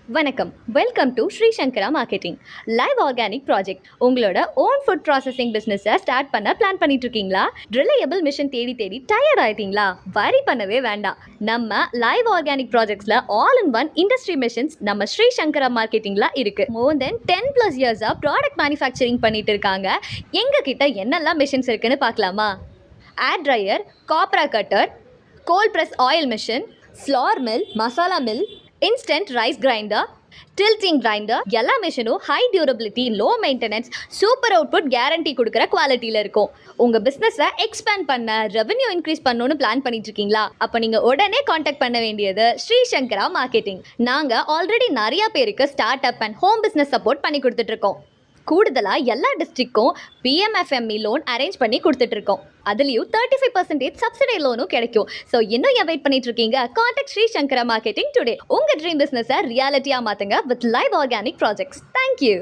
வணக்கம். Welcome to Sri Sankara marketing live organic project. உங்களோட own food processing பிஸ்னஸை ஸ்டார்ட் பண்ண பிளான் பண்ணிட்டு இருக்கீங்களா? ரிலையபிள் மிஷின் தேடி தேடி டயர்ட் ஆயிட்டீங்களா? வரி பண்ணவே வேண்டாம். நம்ம லைவ் ஆர்கானிக் ப்ராஜெக்ட்ஸ்ல all in one industry machines நம்ம ஸ்ரீ சங்கரா மார்க்கெட்டிங்ல இருக்கு. மோர் தென் 10+ இயர்ஸா ப்ராடக்ட் மேனுஃபேக்சரிங் பண்ணிட்டு இருக்காங்க. எங்க கிட்ட என்னெல்லாம் மிஷின்ஸ் இருக்குன்னு பார்க்கலாமா? Air dryer, copra cutter, cold press oil machine, flour mill, masala mill, instant rice grinder, tilting grinder, எல்லா மிஷினும் high durability, low maintenance, super output guarantee கொடுக்குற குவாலிட்டியில் இருக்கும். உங்கள் பிஸ்னஸை எக்ஸ்பேண்ட் பண்ண, ரெவன்யூ இன்க்ரீஸ் பண்ணணும்னு பிளான் பண்ணிட்டு இருக்கீங்களா? அப்போ நீங்கள் உடனே காண்டாக்ட் பண்ண வேண்டியது ஸ்ரீ சங்கரா மார்க்கெட்டிங். நாங்கள் ஆல்ரெடி நிறைய பேருக்கு start up and home business support பண்ணி கொடுத்துட்ருக்கோம். கூடுதலாக எல்லா டிஸ்ட்ரிக்ட்க்கும் PMFME லோன் அரேஞ்ச் பண்ணி கொடுத்துட்ருக்கோம். அதுலேயும் 35% சப்சிடி லோனும் கிடைக்கும். ஸோ இன்னும் ஏன் வெயிட் பண்ணிட்டு இருக்கீங்க? Contact Sri Sankara marketing today. உங்கள் ட்ரீம் பிஸ்னஸை ரியாலிட்டியாக மாற்றுங்க with live organic projects. Thank you.